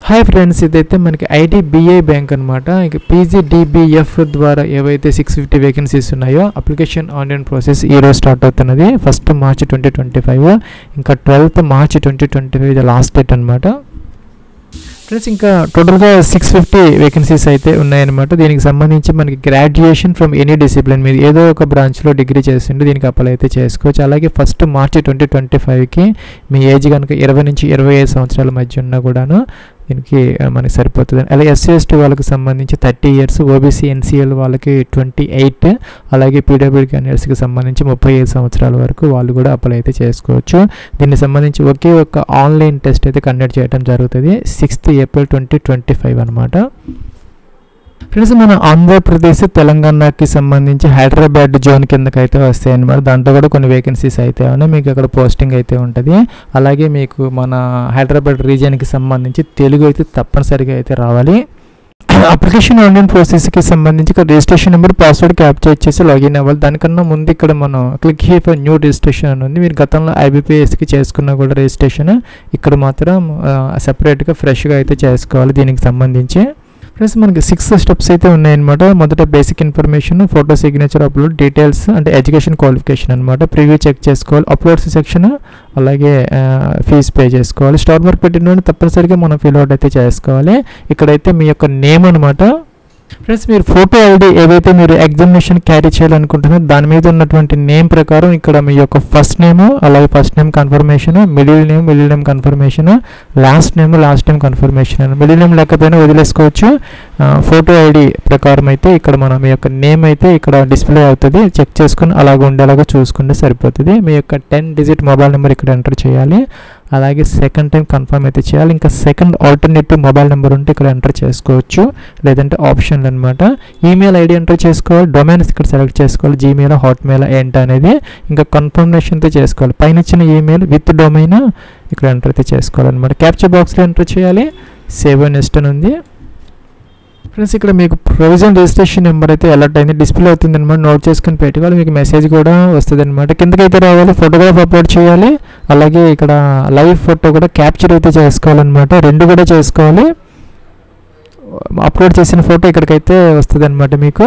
Hi friends, ఇదైతే మనకి IDBI bank అనమాట. ఇక పీజీడీబీఎఫ్ ద్వారా ఏవైతే 650 వేకెన్సీస్ ఉన్నాయో అప్లికేషన్ ఆన్లైన్ ప్రాసెస్ ఈరోజు స్టార్ట్ అవుతున్నది. 1 మార్చ్ 2025, ఇంకా 12th మార్చ్ 2025 ఇది లాస్ట్ డేట్ అనమాట. ఫ్రెండ్స్, ఇంకా టోటల్గా 650 వేకెన్సీస్ అయితే ఉన్నాయన్నమాట. దీనికి సంబంధించి మనకి గ్రాడ్యుయేషన్ ఫ్రమ్ ఎనీ డిసిప్లిన్ మీద ఏదో ఒక బ్రాంచ్లో డిగ్రీ చేసిండు దీనికి అప్లై అయితే చేసుకోవచ్చు. అలాగే 1 మార్చ్ 2025కి మీ ఏజ్ కనుక 20 నుంచి 25 సంవత్సరాల మధ్య ఉన్నా కూడాను దీనికి మనకి సరిపోతుంది. అలాగే ఎస్సీ ఎస్టీ వాళ్ళకి సంబంధించి 30 years, ఓబీసీ ఎన్సీఎల్ వాళ్ళకి 28, అలాగే పీడబ్ల్యూడీ క్యాండిడేట్స్కి సంబంధించి 35 సంవత్సరాల వరకు వాళ్ళు కూడా అప్లై అయితే చేసుకోవచ్చు. దీనికి సంబంధించి ఒకే ఒక ఆన్లైన్ టెస్ట్ అయితే కండక్ట్ చేయడం జరుగుతుంది 6th ఏప్రిల్ 2025 అనమాట. ఫ్రెండ్స్, మన ఆంధ్రప్రదేశ్ తెలంగాణకి సంబంధించి హైదరాబాద్ జోన్ కిందకి అయితే వస్తాయి అన్నమాట. దాంట్లో కూడా కొన్ని వేకెన్సీస్ అయితే ఉన్నాయి, మీకు అక్కడ పోస్టింగ్ అయితే ఉంటుంది. అలాగే మీకు మన హైదరాబాద్ రీజియన్కి సంబంధించి తెలుగు అయితే తప్పనిసరిగా అయితే రావాలి. అప్లికేషన్ ఆన్లైన్ ప్రాసెస్కి సంబంధించి ఇక్కడ రిజిస్ట్రేషన్ నెంబర్, పాస్వర్డ్ క్యాప్చర్ చేసి లాగిన్ అవ్వాలి. దానికన్నా ముందు ఇక్కడ మనం click here for new registration అని ఉంది. మీరు గతంలో ఐబీపీఎస్కి చేసుకున్న కూడా రిజిస్ట్రేషన్ ఇక్కడ మాత్రం సెపరేట్గా ఫ్రెష్గా అయితే చేసుకోవాలి. దీనికి సంబంధించి ఫ్రెండ్స్ మనకి 6 స్టెప్స్ అయితే ఉన్నాయన్నమాట. మొదట basic information, photo, signature, upload, details అంటే ఎడ్యుకేషన్ క్వాలిఫికేషన్ అనమాట. ప్రివ్యూ చెక్ చేసుకోవాలి, అప్లోడ్స్ సెక్షన్, అలాగే ఫీజు పే చేసుకోవాలి. స్టార్ మార్క్ పెట్టిన తప్పనిసరిగా మనం ఫిల్ అవుట్ అయితే చేసుకోవాలి. ఇక్కడైతే మీ యొక్క నేమ్ అనమాట. ఫ్రెండ్స్, మీరు ఫోటో ఐడి ఏవైతే మీరు ఎగ్జామినేషన్ క్యారీ చేయాలనుకుంటున్నారో దాని మీద ఉన్నటువంటి నేమ్ ప్రకారం ఇక్కడ మీ యొక్క ఫస్ట్ నేమ్, అలాగే first name confirmation, middle name confirmation, last name confirmation. Middle name లేకపోయినా వదిలేసుకోవచ్చు. ఫోటో ఐడి ప్రకారం అయితే ఇక్కడ మనం మీ యొక్క నేమ్ అయితే ఇక్కడ డిస్ప్లే అవుతుంది. చెక్ చేసుకుని అలాగ ఉండేలాగా చూసుకుంటే సరిపోతుంది. మీ యొక్క 10 digit మొబైల్ నెంబర్ ఇక్కడ ఎంటర్ చేయాలి. అలాగే సెకండ్ టైం కన్ఫర్మ్ అయితే చేయాలి. ఇంకా సెకండ్ ఆల్టర్నేటివ్ మొబైల్ నెంబర్ ఉంటే ఇక్కడ ఎంటర్ చేసుకోవచ్చు, లేదంటే ఆప్షన్లు అనమాట. ఈమెయిల్ ఐడి ఎంటర్ చేసుకోవాలి. డొమైన్స్ ఇక్కడ సెలెక్ట్ చేసుకోవాలి, జీమెయిల్, హాట్మెయిల్ ఏంటి అనేది. ఇంకా కన్ఫర్మేషన్తో చేసుకోవాలి. పైన ఇచ్చిన ఈమెయిల్ విత్ డొమైన్ ఇక్కడ ఎంటర్ అయితే చేసుకోవాలన్నమాట. క్యాప్చర్ బాక్స్లో ఎంటర్ చేయాలి. సేవ్ అండ్ నెక్స్ట్ అని ఉంది. ఫ్రెండ్స్, ఇక్కడ మీకు ప్రొవిజన్ రిజిస్ట్రేషన్ నెంబర్ అయితే అలర్ట్ అయింది, డిస్ప్లే అవుతుంది అనమాట. నోట్ చేసుకుని పెట్టుకోవాలి. మీకు మెసేజ్ కూడా వస్తుంది అనమాట. కిందకైతే రావాలి, ఫోటోగ్రాఫ్ అప్లోడ్ చేయాలి. అలాగే ఇక్కడ లైవ్ ఫోటో కూడా క్యాప్చర్ అయితే చేసుకోవాలన్నమాట. 2 కూడా చేసుకోవాలి. అప్లోడ్ చేసిన ఫోటో ఇక్కడికైతే వస్తుంది అనమాట, మీకు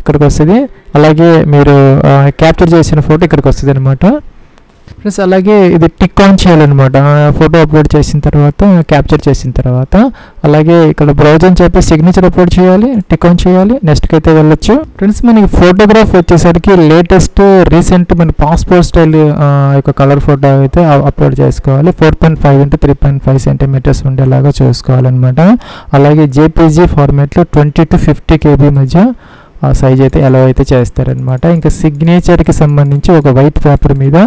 ఇక్కడికి వస్తుంది. అలాగే మీరు క్యాప్చర్ చేసిన ఫోటో ఇక్కడికి వస్తుంది అనమాట. ప్లస్ అలాగే ఇది టిక్ ఆన్ చేయాలన్నమాట. ఫోటో అప్లోడ్ చేసిన తర్వాత, క్యాప్చర్ చేసిన తర్వాత, అలాగే ఇక్కడ బ్రౌజ్ అని చెప్పి సిగ్నేచర్ అప్లోడ్ చేయాలి, టిక్ ఆన్ చేయాలి. నెక్స్ట్కి అయితే వెళ్ళొచ్చు. ఫ్రెండ్స్, మనకి ఫోటోగ్రాఫ్ వచ్చేసరికి లేటెస్ట్ రీసెంట్ మన పాస్పోర్ట్ స్టైల్ యొక్క కలర్ ఫోటో అయితే అప్లోడ్ చేసుకోవాలి. 4.5 into 3.5 centimeters ఉండేలాగా చూసుకోవాలన్నమాట. అలాగే జేపీజీ ఫార్మాట్లో 20 to 50 KB మధ్య సైజ్ అయితే ఎలా అయితే చేస్తారనమాట. ఇంకా సిగ్నేచర్కి సంబంధించి ఒక వైట్ పేపర్ మీద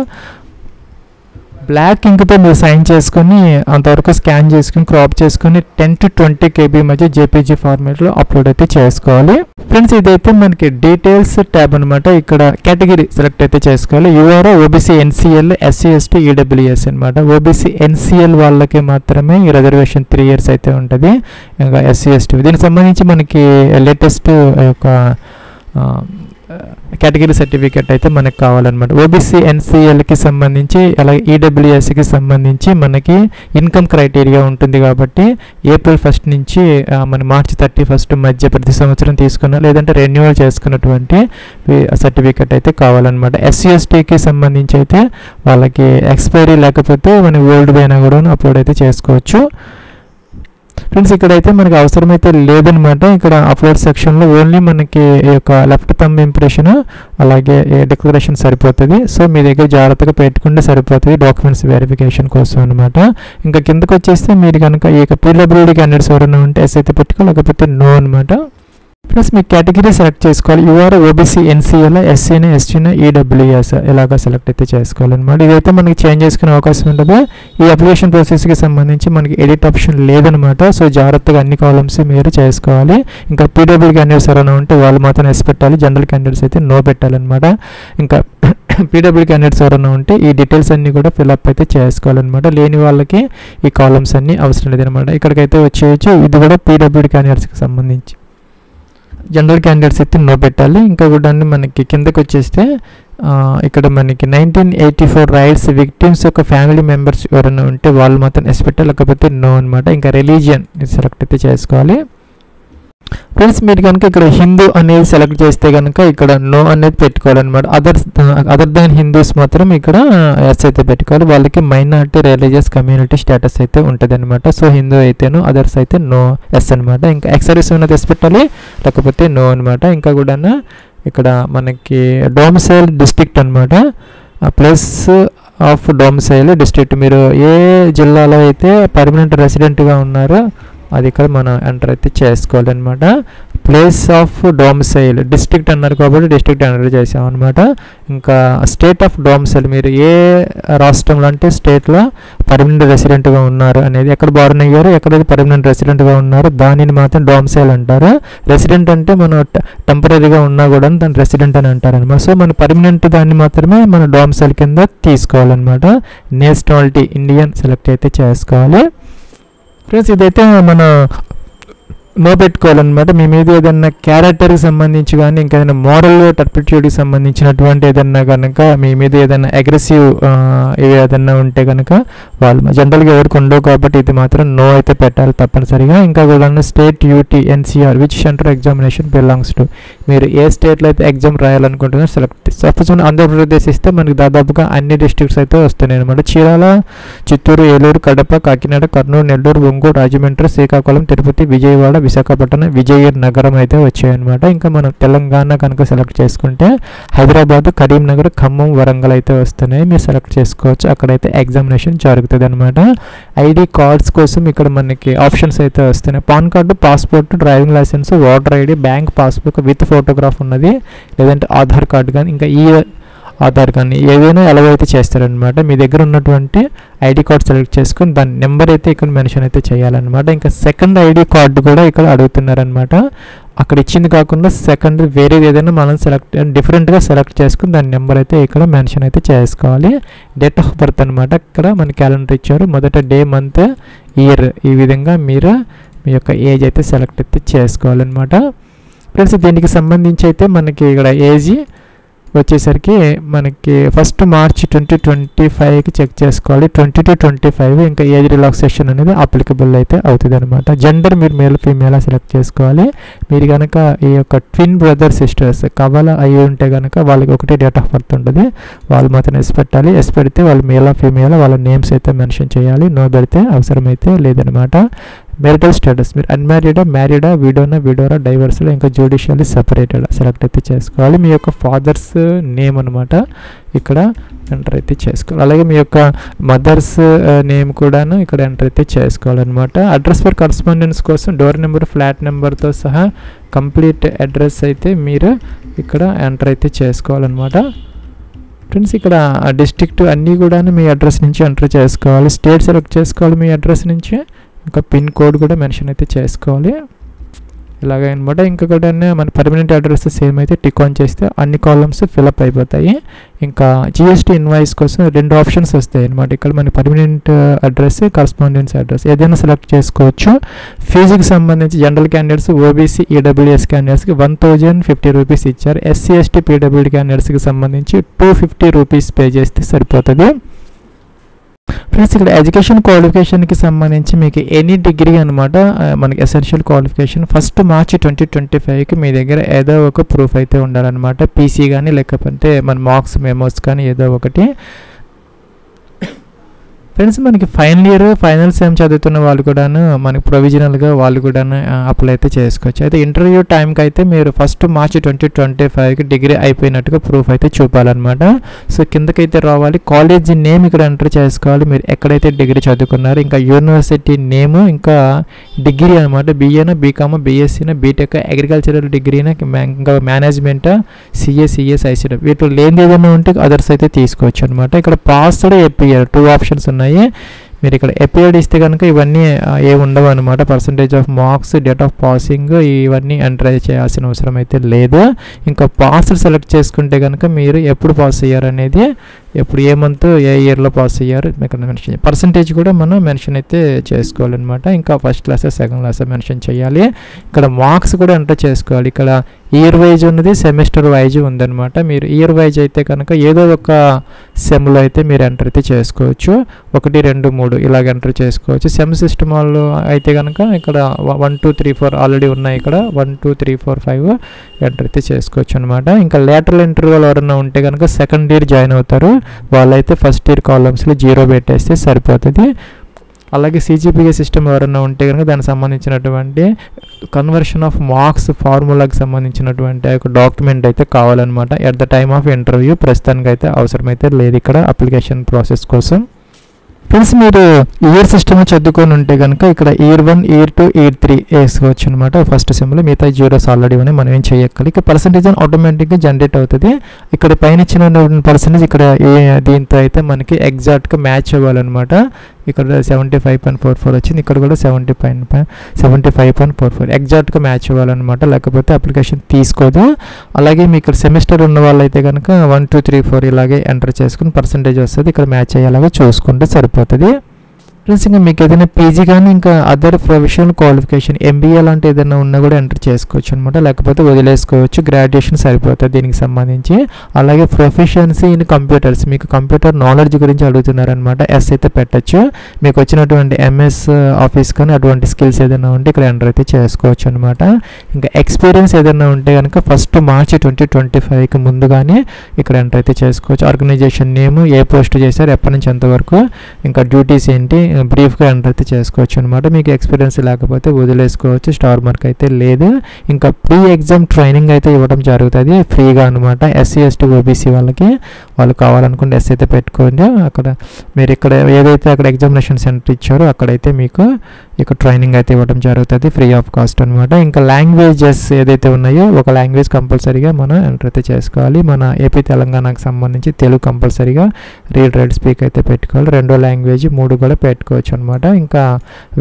బ్లాక్ ఇంక్తో మీరు సైన్ చేసుకొని అంతవరకు స్కాన్ చేసుకుని క్రాప్ చేసుకుని 10 to 20 KB మధ్య జేపీజీ ఫార్మాట్లో అప్లోడ్ అయితే చేసుకోవాలి. ఫ్రెండ్స్, ఇదైతే మనకి డీటెయిల్స్ ట్యాబ్ అనమాట. ఇక్కడ కేటగిరీ సెలెక్ట్ అయితే చేసుకోవాలి. UR, OBC, NCL, SC ST, EWS అనమాట. ఓబీసీ ఎన్సీఎల్ వాళ్ళకి మాత్రమే ఈ రిజర్వేషన్ 3 years అయితే ఉంటుంది. ఇంకా ఎస్సీ ఎస్టీ దీనికి సంబంధించి మనకి లేటెస్ట్ యొక్క కేటగిరీ సర్టిఫికేట్ అయితే మనకు కావాలన్నమాట. ఓబీసీ ఎన్సీఎల్కి సంబంధించి, అలాగే ఈడబ్ల్యూఎస్కి సంబంధించి మనకి ఇన్కమ్ క్రైటీరియా ఉంటుంది కాబట్టి ఏప్రిల్ 1 నుంచి మన మార్చి 31 మధ్య ప్రతి సంవత్సరం తీసుకున్న లేదంటే రెన్యువల్ చేసుకున్నటువంటి సర్టిఫికేట్ అయితే కావాలన్నమాట. ఎస్సీ ఎస్టీకి సంబంధించి అయితే వాళ్ళకి ఎక్స్పైరీ లేకపోతే మన ఓల్డ్ అయినా కూడా అప్లోడ్ అయితే చేసుకోవచ్చు. ఫ్రెండ్స్, ఇక్కడైతే మనకి అవసరమైతే లేదనమాట. ఇక్కడ అప్లోడ్ సెక్షన్లో ఓన్లీ మనకి ఈ యొక్క లెఫ్ట్ థంబ్ ఇంప్రెషన్, అలాగే డిక్లరేషన్ సరిపోతుంది. సో మీ దగ్గర జాగ్రత్తగా పెట్టుకుంటే సరిపోతుంది డాక్యుమెంట్స్ వెరిఫికేషన్ కోసం అనమాట. ఇంకా కిందకు వచ్చేస్తే మీరు కనుక ఈ యొక్క పీడబ్ల్యూడీ క్యాండిడేట్స్ ఎవరైనా ఉంటే ఎస్ అయితే పెట్టుకోవాలి, లేకపోతే నో అనమాట. ప్లస్ మీ కేటగిరీ సెలెక్ట్ చేసుకోవాలి. యూఆర్, ఓబీసీ, ఎన్సీఎల్, ఎస్సీని, ఎస్టీని, ఈడబ్ల్యూఎస్ ఇలాగా సెలెక్ట్ అయితే చేసుకోవాలన్నమాట. ఇదైతే మనకి చేంజ్ చేసుకునే అవకాశం ఉంటుంది. ఈ అప్లికేషన్ ప్రాసెస్కి సంబంధించి మనకి ఎడిట్ ఆప్షన్ లేదనమాట. సో జాగ్రత్తగా అన్ని కాలమ్స్ మీరు చేసుకోవాలి. ఇంకా పీడబ్ల్యూ క్యాండిడేట్స్ ఎవరైనా ఉంటే వాళ్ళు మాత్రం ఎస్ పెట్టాలి, జనరల్ క్యాండిడేట్స్ అయితే నో పెట్టాలన్నమాట. ఇంకా పీడబ్ల్యూ క్యాండిడేట్స్ ఎవరైనా ఉంటే ఈ డీటెయిల్స్ అన్నీ కూడా ఫిల్అప్ అయితే చేసుకోవాలన్నమాట. లేని వాళ్ళకి ఈ కాలమ్స్ అన్నీ అవసరం లేదనమాట. ఇక్కడికైతే వచ్చేయచ్చు. ఇది కూడా పీడబ్ల్యూ క్యాండిడేట్స్కి సంబంధించి. జనరల్ క్యాండిడేట్స్ అయితే నో పెట్టాలి. ఇంకా కూడా మనకి కిందకి వచ్చేస్తే ఇక్కడ మనకి 1984 రైట్స్ విక్టిమ్స్ యొక్క ఫ్యామిలీ మెంబర్స్ ఎవరైనా ఉంటే వాళ్ళు మాత్రం ఎస్ పెట్టాలి, లేకపోతే నో అనమాట. ఇంకా రిలీజియన్ సెలెక్ట్ అయితే చేసుకోవాలి. ఫ్రెండ్స్ మీరు కనుక ఇక్కడ హిందూ అనేది సెలెక్ట్ చేస్తే కనుక ఇక్కడ నో అనేది పెట్టుకోవాలన్నమాట. అదర్ దాన్ హిందూస్ మాత్రం ఇక్కడ ఎస్ అయితే పెట్టుకోవాలి. వాళ్ళకి మైనారిటీ రిలీజియస్ కమ్యూనిటీ స్టేటస్ అయితే ఉంటుంది అనమాట. సో హిందూ అయితేనో అదర్స్ అయితే నో ఎస్ అనమాట. ఇంకా ఎక్సర్వీస్ ఉన్నది ఎస్ పెట్టాలి, లేకపోతే నో అనమాట. ఇంకా కూడా ఇక్కడ మనకి డొమిసైల్ డిస్ట్రిక్ట్ అనమాట, ప్లేస్ ఆఫ్ డొమిసైల్ డిస్ట్రిక్ట్. మీరు ఏ జిల్లాలో అయితే పర్మనెంట్ రెసిడెంట్గా ఉన్నారో అది ఇక్కడ మనం ఎంటర్ అయితే చేసుకోవాలన్నమాట. ప్లేస్ ఆఫ్ డొమిసైల్ డిస్ట్రిక్ట్ అన్నారు కాబట్టి డిస్ట్రిక్ట్ ఎంటర్ చేసామన్నమాట. ఇంకా స్టేట్ ఆఫ్ డొమిసైల్ మీరు ఏ రాష్ట్రంలో అంటే స్టేట్లో పర్మనెంట్ రెసిడెంట్గా ఉన్నారు అనేది, ఎక్కడ బార్న్ అయ్యారో ఎక్కడైతే పర్మనెంట్ రెసిడెంట్గా ఉన్నారో దానిని మాత్రం డొమిసైల్ అంటారు. రెసిడెంట్ అంటే మనం టెంపరీగా ఉన్నా కూడా దాన్ని రెసిడెంట్ అని అంటారు అనమాట. సో మన పర్మనెంట్ దాన్ని మాత్రమే మన డొమిసైల్ కింద తీసుకోవాలన్నమాట. నేషనాలిటీ ఇండియన్ సెలెక్ట్ అయితే చేసుకోవాలి. ఫ్రెండ్స్ ఇదైతే మన నో పెట్టుకోవాలన్నమాట. మీ మీద ఏదన్నా క్యారెక్టర్కి సంబంధించి కానీ ఇంకా ఏదైనా మోరల్ టర్పిట్యూడ్కి సంబంధించినటువంటి ఏదన్నా కనుక మీ మీద ఏదైనా అగ్రెసివ్ ఇవి ఏదన్నా ఉంటే కనుక వాళ్ళు జనరల్గా ఎవరికి ఉండవు కాబట్టి ఇది మాత్రం నో అయితే పెట్టాలి తప్పనిసరిగా. ఇంకా కూడా state UT NCR which centre examination belongs to, మీరు ఏ స్టేట్లో అయితే ఎగ్జామ్ రాయాలనుకుంటున్నారో సెలెక్ట్. సపోజ్ ఆంధ్రప్రదేశ్ ఇస్తే మనకి దాదాపుగా అన్ని డిస్ట్రిక్ట్స్ అయితే వస్తున్నాయి అనమాట. చీరాల, చిత్తూరు, ఏలూరు, కడప, కాకినాడ, కర్నూలు, నెల్లూరు, ఒంగోలు, రాజమండ్రి, శ్రీకాకుళం, తిరుపతి, విజయవాడ, విశాఖపట్నం, విజయనగరం అయితే వచ్చాయన్నమాట. ఇంకా మనం తెలంగాణ కనుక సెలెక్ట్ చేసుకుంటే హైదరాబాద్, కరీంనగర్, ఖమ్మం, వరంగల్ అయితే వస్తున్నాయి. మీరు సెలెక్ట్ చేసుకోవచ్చు. అక్కడైతే ఎగ్జామినేషన్ జరుగుతుంది అనమాట. ఐడి కార్డ్స్ కోసం ఇక్కడ మనకి ఆప్షన్స్ అయితే వస్తున్నాయి. PAN card, passport, driving licence, voter ID, bank passbook with photograph ఉన్నది, లేదంటే ఆధార్ కార్డు కానీ ఇంకా ఈ ఆధార్ కానీ ఏదైనా ఎలాగో అయితే చేస్తారనమాట. మీ దగ్గర ఉన్నటువంటి ఐడి కార్డ్ సెలెక్ట్ చేసుకొని దాని నెంబర్ అయితే ఇక్కడ మెన్షన్ అయితే చేయాలన్నమాట. ఇంకా సెకండ్ ఐడి కార్డు కూడా ఇక్కడ అడుగుతున్నారనమాట. అక్కడ ఇచ్చింది కాకుండా సెకండ్ వేరేది ఏదైనా మనం డిఫరెంట్గా సెలెక్ట్ చేసుకుని దాని నెంబర్ అయితే ఇక్కడ మెన్షన్ అయితే చేసుకోవాలి. డేట్ ఆఫ్ బర్త్ అనమాట. ఇక్కడ మన క్యాలెండర్ ఇచ్చారు, మొదట డే, మంత్, ఇయర్, ఈ విధంగా మీరు మీ యొక్క ఏజ్ అయితే సెలెక్ట్ అయితే చేసుకోవాలన్నమాట. ఫ్రెండ్స్ దీనికి సంబంధించి అయితే మనకి ఇక్కడ ఏజ్ వచ్చేసరికి మనకి 1 మార్చ్ 2025కి చెక్ చేసుకోవాలి. 20 to 25 ఇంకా ఏజ్ రిలాక్సేషన్ అనేది అప్లికబుల్ అయితే అవుతుంది అనమాట. జెండర్ మీరు మేల్ ఫీమేల్ సెలెక్ట్ చేసుకోవాలి. మీరు కనుక ఈ యొక్క ట్విన్ బ్రదర్ సిస్టర్స్ కవల అయ్యి ఉంటే కనుక వాళ్ళకి ఒకటి డేట్ ఆఫ్ బర్త్ ఉంటుంది, వాళ్ళు మాత్రం ఎస్ పెట్టాలి. ఎస్ పెడితే వాళ్ళు మేలా ఫీమేల్ వాళ్ళ నేమ్స్ అయితే మెన్షన్ చేయాలి. నో పెడితే అవసరమైతే లేదనమాట. మెరిటల్ స్టేటస్ మీరు అన్మ్యారీడా, మ్యారీడా, విడోరా, డైవర్స్లో ఇంకా జ్యుడిషియల్లీ సెపరేటెడ్ సెలెక్ట్ అయితే చేసుకోవాలి. మీ యొక్క ఫాదర్స్ నేమ్ అనమాట ఇక్కడ ఎంటర్ అయితే చేసుకోవాలి. అలాగే మీ యొక్క మదర్స్ నేమ్ కూడాను ఇక్కడ ఎంటర్ అయితే చేసుకోవాలన్నమాట. అడ్రస్ ఫర్ కరస్పాండెన్స్ కోసం డోర్ నెంబర్, ఫ్లాట్ నెంబర్తో సహా కంప్లీట్ అడ్రస్ అయితే మీరు ఇక్కడ ఎంటర్ అయితే చేసుకోవాలన్నమాట. ఫ్రెండ్స్ ఇక్కడ డిస్ట్రిక్ట్ అన్నీ కూడా మీ అడ్రస్ నుంచి ఎంటర్ చేసుకోవాలి. స్టేట్ సెలెక్ట్ చేసుకోవాలి మీ అడ్రస్ నుంచి. ఇంకా పిన్ కోడ్ కూడా మెన్షన్ అయితే చేసుకోవాలి. ఇలాగే అనమాట. ఇంకొకటి మన పర్మనెంట్ అడ్రస్ సేమ్ అయితే టిక్ ఆన్ చేస్తే అన్ని కాలమ్స్ ఫిలప్ అయిపోతాయి. ఇంకా జిఎస్టీ ఇన్వాయిస్ కోసం 2 ఆప్షన్స్ వస్తాయి అనమాట. ఇక్కడ మన పర్మనెంట్ అడ్రస్, కరస్పాండెన్స్ అడ్రస్ ఏదైనా సెలెక్ట్ చేసుకోవచ్చు. ఫీజుకి సంబంధించి జనరల్ క్యాండిడేట్స్, ఓబీసీ, ఈడబ్ల్యూఎస్ క్యాండిడేట్స్కి 1050 రూపీస్ ఇచ్చారు. ఎస్సీ, ఎస్టీ, పీడబ్ల్యూడీ క్యాండిడేట్స్కి సంబంధించి 250 రూపీస్ పే చేస్తే సరిపోతుంది. ఫ్రెండ్స్ ఇక్కడ ఎడ్యుకేషన్ క్వాలిఫికేషన్కి సంబంధించి మీకు ఎనీ డిగ్రీ అనమాట మనకి ఎసెన్షియల్ క్వాలిఫికేషన్. 1 మార్చ్ 2025కి మీ దగ్గర ఏదో ఒక ప్రూఫ్ అయితే ఉండాలన్నమాట. పీసీ కానీ లేకపోతే మన మార్క్స్, మెమోస్ కానీ ఏదో ఒకటి. ఫ్రెండ్స్ మనకి ఫైనల్ ఇయర్, ఫైనల్ సెమ్ చదువుతున్న వాళ్ళు కూడాను మనకి ప్రొవిజనల్గా వాళ్ళు కూడాను అప్లై అయితే చేసుకోవచ్చు. అయితే ఇంటర్వ్యూ టైంకి అయితే మీరు 1 మార్చ్ 2025కి డిగ్రీ అయిపోయినట్టుగా ప్రూఫ్ అయితే చూపాలన్నమాట. సో కిందకైతే రావాలి. కాలేజ్ నేమ్ ఇక్కడ ఎంటర్ చేసుకోవాలి, మీరు ఎక్కడైతే డిగ్రీ చదువుకున్నారు. ఇంకా యూనివర్సిటీ నేము, ఇంకా డిగ్రీ అనమాట. బీఏనా, బీకామ్, బీఎస్సీనా, బీటెక్, అగ్రికల్చరల్ డిగ్రీనా, ఇంకా మేనేజ్మెంట్, సిఎస్, ఐసీడీ వీటిలో లేని ఏదైనా ఉంటే అదర్స్ అయితే తీసుకోవచ్చు అనమాట. ఇక్కడ పాస్డ్, ఎపియర్ 2 ఆప్షన్స్ ఉన్నాయి. మీరు ఇక్కడ ఎపియర్డ్ ఇస్తే కనుక ఇవన్నీ ఏమి ఉండవు అనమాట. Percentage of marks, date of passing ఇవన్నీ ఎంటర్ చేయాల్సిన అవసరం అయితే లేదు. ఇంకా పాస్డ్ సెలెక్ట్ చేసుకుంటే కనుక మీరు ఎప్పుడు పాస్ అయ్యారు అనేది ఎప్పుడు ఏ మంత్ ఏ ఇయర్లో పాస్ అయ్యారు ఇక్కడ మెన్షన్, పర్సంటేజ్ కూడా మనం మెన్షన్ అయితే చేసుకోవాలన్నమాట. ఇంకా first class second class mention చేయాలి. ఇక్కడ మార్క్స్ కూడా ఎంటర్ చేసుకోవాలి. ఇక్కడ ఇయర్ వైజ్ ఉన్నది, సెమిస్టర్ వైజ్ ఉందన్నమాట. మీరు ఇయర్ వైజ్ అయితే కనుక ఏదో ఒక సెమ్లో అయితే మీరు ఎంటర్ అయితే చేసుకోవచ్చు. 1, 2, 3 ఇలాగ ఎంటర్ చేసుకోవచ్చు. సెమ్ సిస్టమ్ వాళ్ళు అయితే కనుక ఇక్కడ 1, 2, 3, 4 ఆల్రెడీ ఉన్నాయి. ఇక్కడ 1, 2, 3, 4, 5 ఎంటర్ అయితే చేసుకోవచ్చు అనమాట. ఇంకా లేటరల్ ఎంట్రీ వాళ్ళు ఎవరైనా ఉంటే కనుక సెకండ్ ఇయర్ జాయిన్ అవుతారు, వాళ్ళైతే ఫస్ట్ ఇయర్ కాలమ్స్లో 0 పెట్టేస్తే సరిపోతుంది. అలాగే సిజిపిఏ సిస్టమ్ ఎవరైనా ఉంటే కనుక దానికి సంబంధించినటువంటి కన్వర్షన్ ఆఫ్ మార్క్స్ ఫార్ములాకి సంబంధించినటువంటి ఒక డాక్యుమెంట్ అయితే కావాలన్నమాట. At the time of interview ప్రస్తుతానికి అయితే అవసరమైతే లేదు ఇక్కడ అప్లికేషన్ ప్రాసెస్ కోసం. ఫ్రెండ్స్, మీరు ఇయర్ సిస్టమ్ చదువుకొని ఉంటే కనుక ఇక్కడ ఇయర్ 1, ఇయర్ 2, ఇయర్ 3 వేసుకోవచ్చు అనమాట. ఫస్ట్ సెమ్లో మిగతా జీరోస్ ఆల్రెడీ ఉన్నాయి, మనం ఏం చేయక్కర్లేదు. ఇక పర్సంటేజ్ ఆటోమేటిక్గా జనరేట్ అవుతుంది. ఇక్కడ పైన ఇచ్చిన పర్సంటేజ్ ఇక్కడ దీంతో అయితే మనకి ఎగ్జాక్ట్గా మ్యాచ్ అవ్వాలన్నమాట. ఇక్కడ 75.44 వచ్చింది, ఇక్కడ కూడా 75.44 ఎగ్జాక్ట్గా మ్యాచ్ అవ్వాలన్నమాట, లేకపోతే అప్లికేషన్ తీసుకోదు. అలాగే మీ ఇక్కడ సెమిస్టర్ ఉన్న వాళ్ళైతే కనుక 1, 2, 3, 4 ఇలాగే ఎంటర్ చేసుకుని పర్సంటేజ్ వస్తుంది, ఇక్కడ మ్యాచ్ అయ్యేలాగా చూసుకుంటే సరిపోతుంది. ఫ్రెండ్స్, ఇంకా మీకు ఏదైనా పీజీ కానీ ఇంకా అదర్ ప్రొఫెషనల్ క్వాలిఫికేషన్ ఎంబీఏ లాంటి ఏదైనా ఉన్నా కూడా ఎంటర్ చేసుకోవచ్చు అనమాట, లేకపోతే వదిలేసుకోవచ్చు. గ్రాడ్యుయేషన్ సరిపోతుంది దీనికి సంబంధించి. అలాగే ప్రొఫెషన్సీ ఇన్ కంప్యూటర్స్, మీకు కంప్యూటర్ నాలెడ్జ్ గురించి అడుగుతున్నారనమాట, ఎస్ అయితే పెట్టచ్చు. మీకు వచ్చినటువంటి ఎంఎస్ ఆఫీస్ కానీ అటువంటి స్కిల్స్ ఏదైనా ఉంటే ఇక్కడ ఎంటర్ అయితే చేసుకోవచ్చు అనమాట. ఇంకా ఎక్స్పీరియన్స్ ఏదైనా ఉంటే కనుక 1 మార్చి 2025కి ముందుగానే ఇక్కడ ఎంటర్ అయితే చేసుకోవచ్చు. ఆర్గనైజేషన్ నేమ్, ఏ పోస్ట్ చేశారు, ఎప్పటి నుంచి ఎంతవరకు, ఇంకా డ్యూటీస్ ఏంటి, బ్రీఫ్గా ఎంటర్ అయితే చేసుకోవచ్చు అనమాట. మీకు ఎక్స్పీరియన్స్ లేకపోతే వదిలేసుకోవచ్చు, స్టార్ మార్క్ అయితే లేదు. ఇంకా ప్రీ ఎగ్జామ్ ట్రైనింగ్ అయితే ఇవ్వడం జరుగుతుంది ఫ్రీగా అనమాట. ఎస్సీ ఎస్టీ ఓబీసీ వాళ్ళకి, వాళ్ళు కావాలనుకుంటే ఎస్ అయితే పెట్టుకోండి. అక్కడ మీరు ఇక్కడ ఏదైతే అక్కడ ఎగ్జామినేషన్ సెంటర్ ఇచ్చారో అక్కడైతే మీకు ఇక్కడ ట్రైనింగ్ అయితే ఇవ్వడం జరుగుతుంది ఫ్రీ ఆఫ్ కాస్ట్ అనమాట. ఇంకా లాంగ్వేజెస్ ఏదైతే ఉన్నాయో ఒక లాంగ్వేజ్ కంపల్సరీగా మనం ఎంటర్ అయితే చేసుకోవాలి. మన ఏపీ తెలంగాణకు సంబంధించి తెలుగు కంపల్సరీగా రీడ్ రైట్ స్పీక్ అయితే పెట్టుకోవాలి. 2వ లాంగ్వేజ్ 3 కూడా పెట్టుకోవచ్చు అనమాట. ఇంకా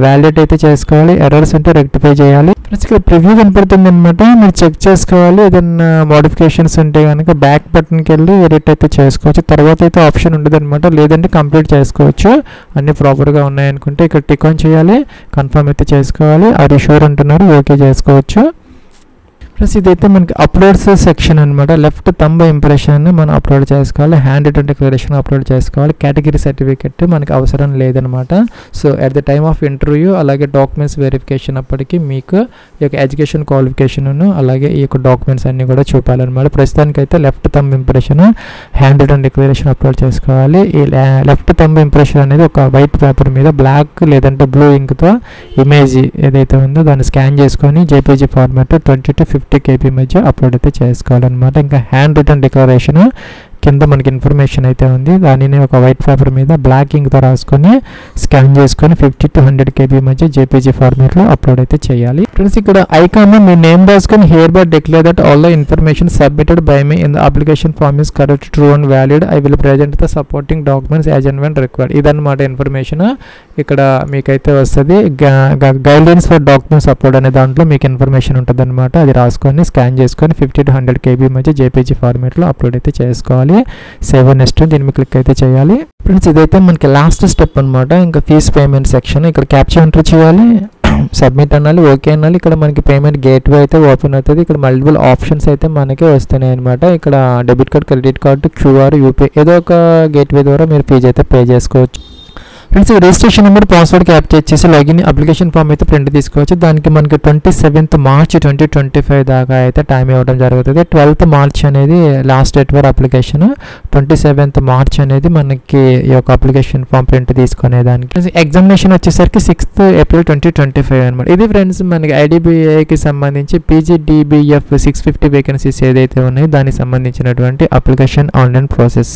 వ్యాలిడేట్ అయితే చేసుకోవాలి, ఎర్రర్స్ ఉంటే రెక్టిఫై చేయాలి. ఫ్రెండ్స్, ఇక్కడ ప్రివ్యూ కనపడుతుంది అనమాట, మీరు చెక్ చేసుకోవాలి. ఏదైనా మోడిఫికేషన్స్ ఉంటే కనుక బ్యాక్ బటన్కి వెళ్ళి ఎడిట్ అయితే చేసుకోవచ్చు. తర్వాత అయితే ఆప్షన్ ఉండదు అనమాట, లేదంటే కంప్లీట్ చేసుకోవచ్చు. అన్నీ ప్రాపర్గా ఉన్నాయనుకుంటే ఇక్కడ టిక్ ఆన్ చేయాలి, కన్ఫర్మ్ అయితే చేసుకోవాలి. ఆర్ యు షూర్ అంటున్నారు, ఓకే చేసుకోవచ్చు. ప్లస్ ఇదైతే మనకి అప్లోడ్స్ సెక్షన్ అనమాట. లెఫ్ట్ థంబ్ ఇంప్రెషన్ మనం అప్లోడ్ చేసుకోవాలి, హ్యాండ్ రిటన్ డిక్లరేషన్ అప్లోడ్ చేసుకోవాలి. కేటగిరీ సర్టిఫికెట్ మనకి అవసరం లేదనమాట. So at the time of interview అలాగే డాక్యుమెంట్స్ వెరిఫికేషన్ అప్పటికి మీకు ఈ యొక్క ఎడ్యుకేషన్ క్వాలిఫికేషన్ అలాగే ఈ యొక్క డాక్యుమెంట్స్ అన్నీ కూడా చూపాలన్నమాట. ప్రస్తుతానికైతే left thumb impression, handwritten declaration upload చేసుకోవాలి. ఈ లెఫ్ట్ థంబ్ ఇంప్రెషన్ అనేది ఒక వైట్ పేపర్ మీద బ్లాక్ లేదంటే బ్లూ ఇంక్తో ఇమేజ్ ఏదైతే ఉందో దాన్ని స్కాన్ చేసుకొని జేపీజీ ఫార్మాట్ 20 to 50 KB మధ్య అప్లోడ్ అయితే చేసుకోవాలన్నమాట. ఇంకా హ్యాండ్ రిటన్ డిక్లరేషన్ కింద మనకి ఇన్ఫర్మేషన్ అయితే ఉంది, దానిని ఒక వైట్ పేపర్ మీద బ్లాక్ ఇంక్తో రాసుకొని స్కాన్ చేసుకొని 50 to 100 KB మధ్య జేపీజీ ఫార్మాట్లో అప్లోడ్ అయితే చేయాలి. ఫ్రెండ్స్, ఇక్కడ ఐకామ్ మీ నేమ్ రాసుకొని hereby declare that all the information submitted by మీ in the application form is correct, true and valid. I will present the supporting documents as and when required. ఇదన్నమాట information ఇక్కడ మీకైతే వస్తుంది. Guidelines for documents upload అనే దాంట్లో మీకు information ఉంటుంది అనమాట. అది రాసుకొని స్కాన్ చేసుకొని 50 to 100 KB మధ్య జేపీజీ ఫార్మాట్లో అప్లోడ్ అయితే చేసుకోవాలి. సేవ్ నెక్స్ట్ దీన్ని క్లిక్ అయితే చేయాలి. ఫ్రెండ్స్, ఇదైతే మనకి లాస్ట్ స్టెప్ అనమాట. ఇంకా ఫీజ్ పేమెంట్ సెక్షన్, ఇక్కడ క్యాప్చా ఎంటర్ చేయాలి, సబ్మిట్ అనాలి, ఓకే అనాలి. ఇక్కడ మనకి పేమెంట్ గేట్వే అయితే ఓపెన్ అవుతుంది. ఇక్కడ మల్టిపుల్ ఆప్షన్స్ అయితే మనకి వస్తున్నాయి అనమాట. ఇక్కడ debit card, credit card, QR, UPI ఏదో ఒక గేట్వే ద్వారా మీరు ఫీజ్ అయితే పే చేసుకోవచ్చు. Friends, registration number, password capture చేసి లాగిన్ అప్లికేషన్ ఫామ్ అయితే ప్రింట్ తీసుకోవచ్చు. దానికి మనకి 27th March 2025 దాకా అయితే టైం ఇవ్వడం జరుగుతుంది. 12th March అనేది last date for application. 27th March అనేది మనకి ఈ యొక్క అప్లికేషన్ ఫామ్ ప్రింట్ తీసుకునేదానికి. ఎగ్జామినేషన్ వచ్చేసరికి 6th April 2025 అనమాట. ఇది ఫ్రెండ్స్ మనకి ఐడిబిఐకి సంబంధించి PGDBF 650 వేకెన్సీస్ ఏదైతే ఉన్నాయో దానికి సంబంధించినటువంటి అప్లికేషన్ ఆన్లైన్ ప్రాసెస్.